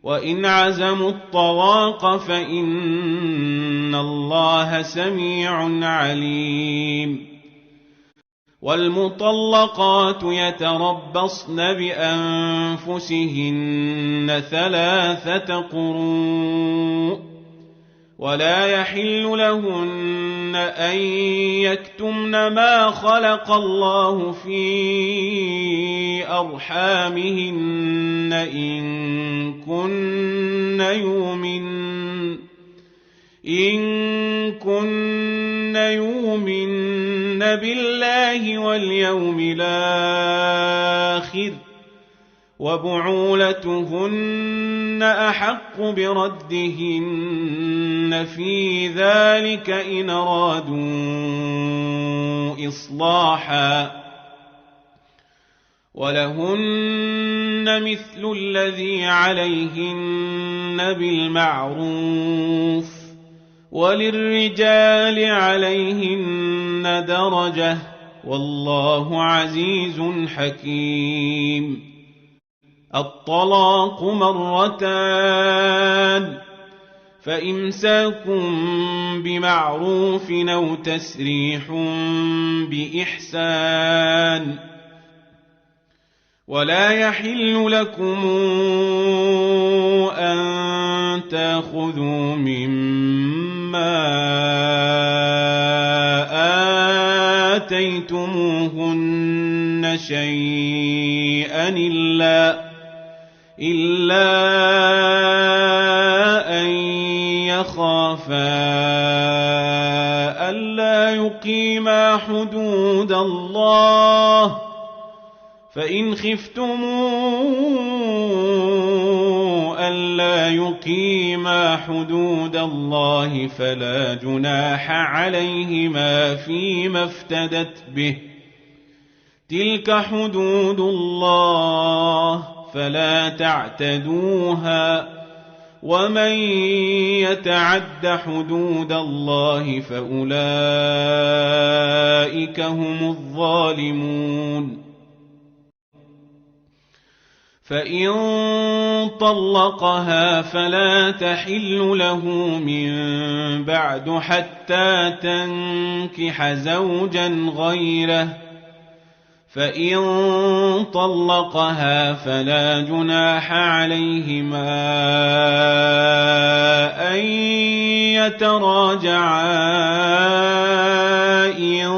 وإن عزموا الطلاق فإن الله سميع عليم. والمطلقات يتربصن بأنفسهن 3 قروء ولا يحل لهن أن يكتمن ما خلق الله في أرحامهن إن كن يؤمن بالله واليوم الآخر وبعولتهن أحق بردهن في ذلك إن أرادوا إصلاحا ولهن مثل الذي عليهن بالمعروف وللرجال عليهن درجة والله عزيز حكيم. الطلاق 2 فإمساك بمعروف أو تسريح بإحسان ولا يحل لكم أن تأخذوا مما آتيتموهن شيئا إلا أن يخافا ألا يقيما حدود الله فإن خفتم ألا يقيما حدود الله فلا جناح عليهما فيما افتدت به تلك حدود الله فلا تعتدوها ومن يتعد حدود الله فأولئك هم الظالمون. فإن طلقها فلا تحل له من بعد حتى تنكح زوجا غيره فإن طلقها فلا جناح عليهما أن يتراجعا إن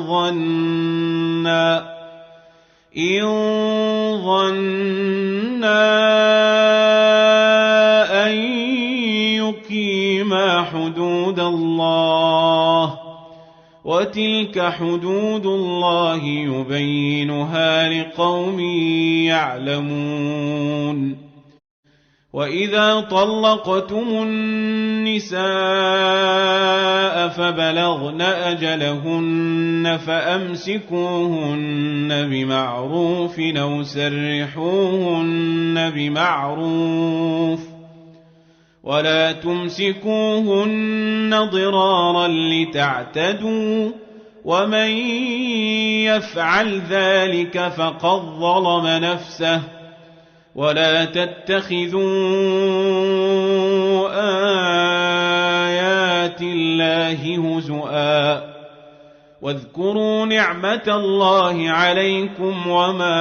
ظنا أن يقيما حدود الله وتلك حدود الله يبينها لقوم يعلمون. وإذا طلقتم النساء فبلغن أجلهن فأمسكوهن بمعروف أو سرحوهن بمعروف ولا تمسكوهن ضرارا لتعتدوا ومن يفعل ذلك فقد ظلم نفسه ولا تتخذوا آيات الله هزؤا واذكروا نعمة الله عليكم وما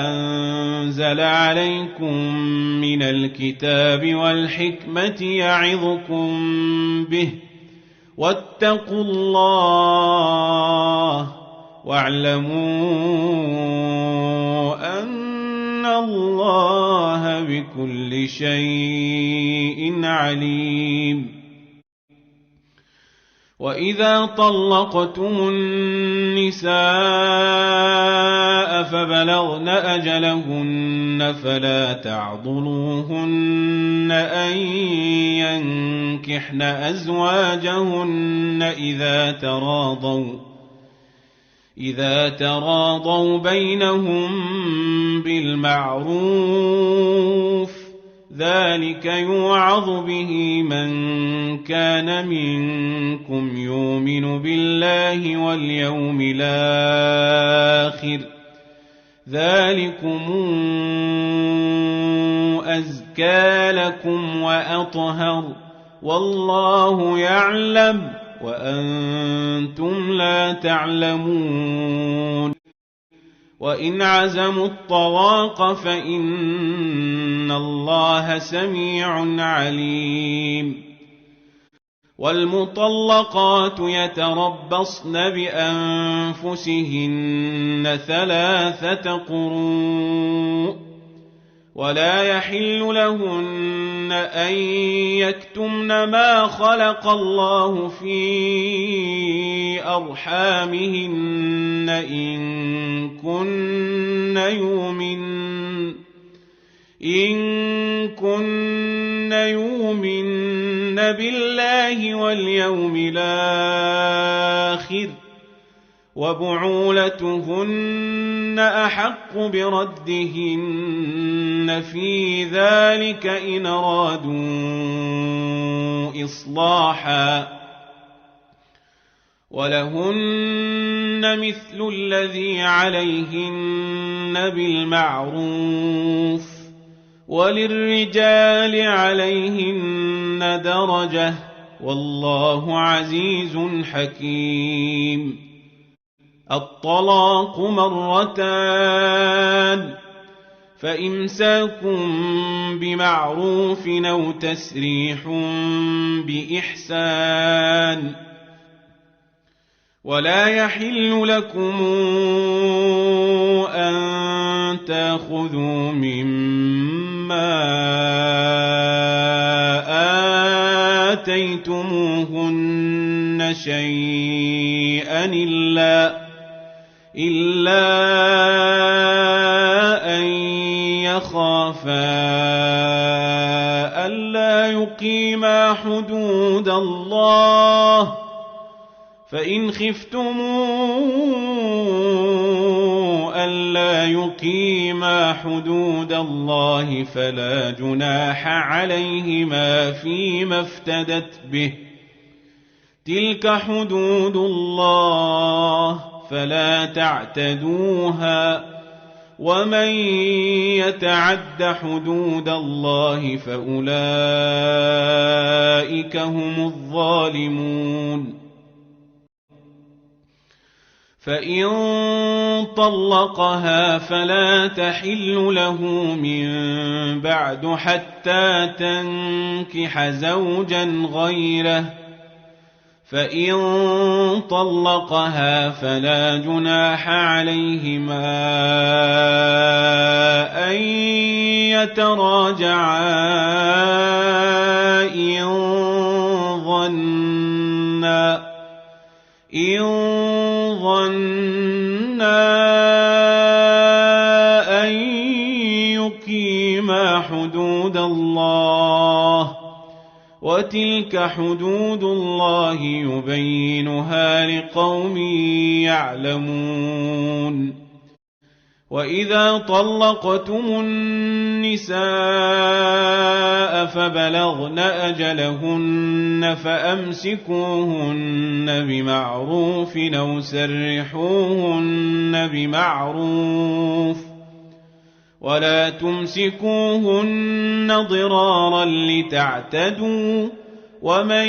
أنزل عليكم من الكتاب والحكمة يعظكم به واتقوا الله واعلموا أن الله بكل شيء عليم. وإذا طلقتم النساء فبلغن أجلهن فلا تعضلوهن أن ينكحن أزواجهن إذا تراضوا بينهم بالمعروف ذلك يوعظ به من كان منكم يؤمن بالله واليوم الآخر ذلكم وأزكى لكم وأطهر والله يعلم وأنتم لا تعلمون وإن عزموا الطلاق فإن الله سميع عليم والمطلقات يتربصن بأنفسهن 3 قروء ولا يحل لهن أن يكتمن ما خلق الله في أرحامهن إن كن يؤمن بالله واليوم الآخر وبعولتهن أحق بردهن في ذلك إن أرادوا إصلاحا ولهن مثل الذي عليهن بالمعروف وللرجال عليهن درجة والله عزيز حكيم الطلاق 2 فإمساك بمعروف أو تسريح بإحسان ولا يحل لكم أن تأخذوا مما آتيتموهن شيئا إلا أن يخافا ألا يقيما حدود الله فإن خفتموا ألا يقيما حدود الله فلا جناح عليهما فيما افتدت به تلك حدود الله فلا تعتدوها ومن يتعد حدود الله فأولئك هم الظالمون فإن طلقها فلا تحل له من بعد حتى تنكح زوجا غيره فإن طلقها فلا جناح عليهما أن يتراجعا إن ظنا أن يقيما حدود الله وتلك حدود الله يبينها لقوم يعلمون وإذا طلقتم النساء فبلغن أجلهن فأمسكوهن بمعروف أو سرحوهن بمعروف ولا تمسكوهن ضرارا لتعتدوا ومن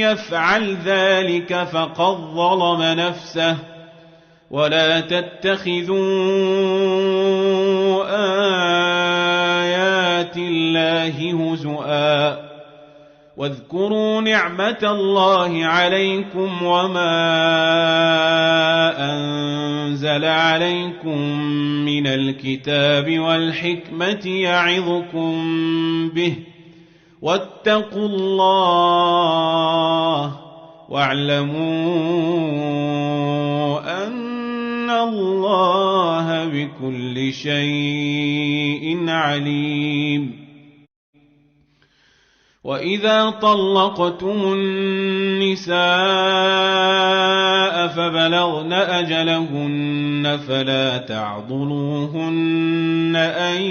يفعل ذلك فقد ظلم نفسه ولا تتخذوا آيات الله هزؤا واذكروا نعمة الله عليكم وما أنزل عليكم من الكتاب والحكمة يعظكم به واتقوا الله واعلموا أن الله بكل شيء عليم وإذا طلقتم النساء فبلغن أجلهن فلا تعضلوهن أن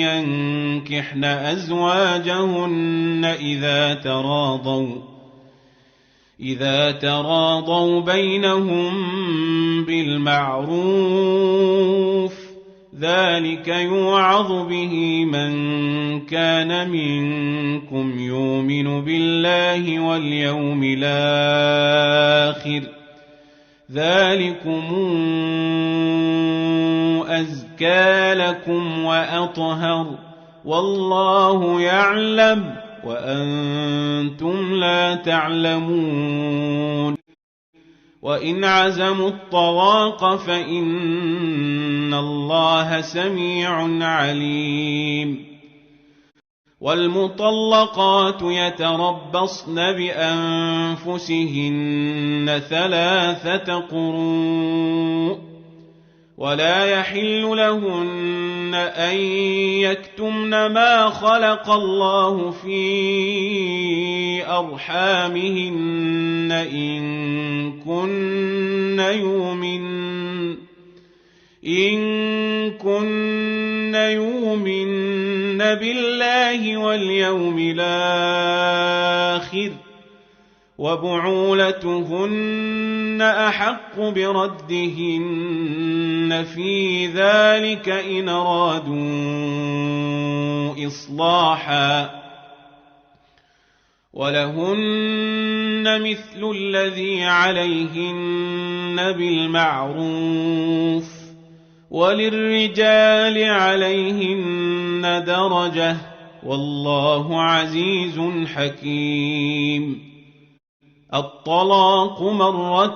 ينكحن أزواجهن إذا تراضوا بينهم بالمعروف ذلك يوعظ به من كان منكم يؤمن بالله واليوم الآخر ذلكم أزكى لكم وأطهر والله يعلم وأنتم لا تعلمون وإن عزموا الطلاق فإن الله سميع عليم والمطلقات يتربصن بأنفسهن 3 قروء ولا يحل لهن أن يكتمن ما خلق الله في أرحامهن إن كن يؤمن بالله واليوم الآخر وبعولتهن أحق بردهن في ذلك إن أرادوا إصلاحا ولهن مثل الذي عليهن بالمعروف وللرجال عليهن درجة والله عزيز حكيم الطلاق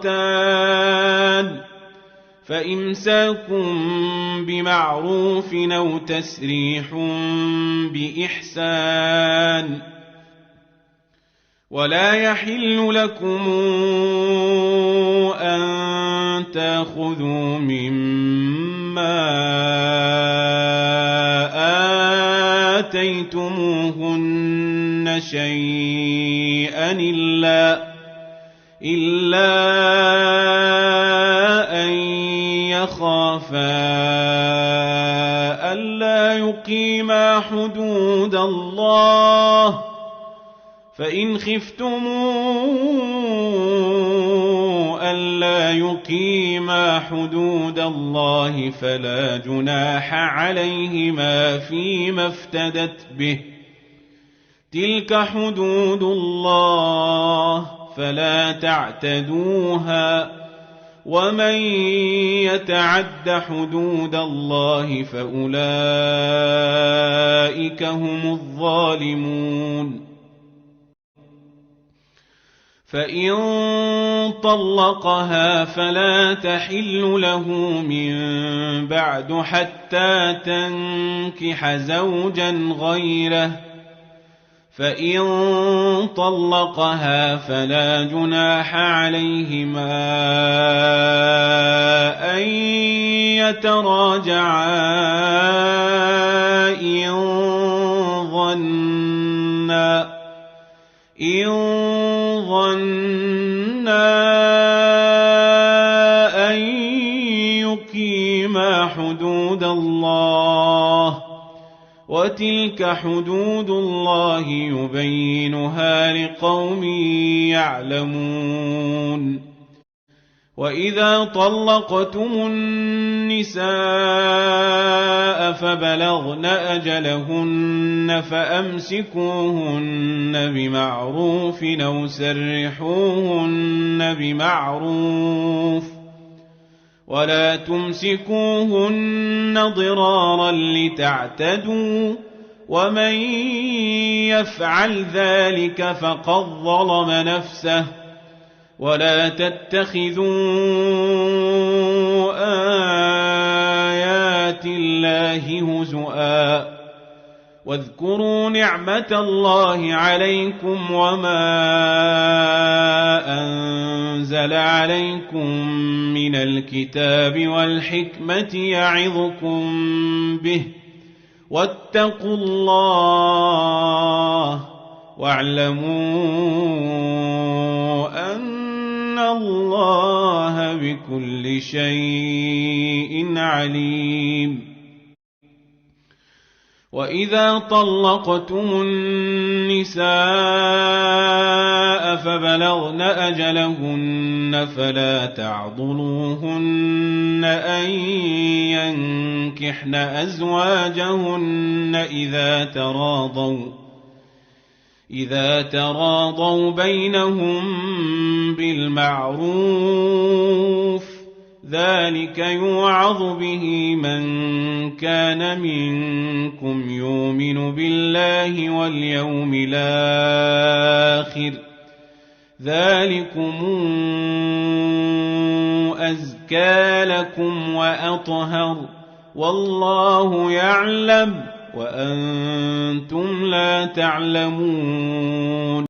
2 فإمساك بمعروف أو تسريح بإحسان ولا يحل لكم أن تأخذوا مما آتيتموهن شيئا إلا أن يخافا ألا يقيما حدود الله فإن خفتموا ألا يقيما حدود الله فلا جناح عليهما فيما افتدت به تلك حدود الله فلا تعتدوها ومن يتعد حدود الله فأولئك هم الظالمون فإن طلقها فلا تحل له من بعد حتى تنكح زوجا غيره فإن طلقها فلا جناح عليهما أن يتراجعا إن ظنا أن يقيما حدود الله وتلك حدود الله يبينها لقوم يعلمون وإذا طلقتم النساء فبلغن أجلهن فأمسكوهن بمعروف أو سرحوهن بمعروف ولا تمسكوهن ضرارا لتعتدوا ومن يفعل ذلك فقد ظلم نفسه ولا تتخذوا آيات الله هزؤا واذكروا نعمة الله عليكم وما أنزل عليكم من الكتاب والحكمة يعظكم به واتقوا الله واعلموا أن الله بكل شيء عليم وإذا طلقتم النساء فبلغن أجلهن طلقتموهن فلا تعضلوهن أن ينكحن أزواجهن إذا تراضوا بينهم بالمعروف، ذلك يوعظ به من كان منكم يؤمن بالله واليوم الآخر، ذلكم أزكى لكم وأطهر، والله يعلم وأنتم لا تعلمون.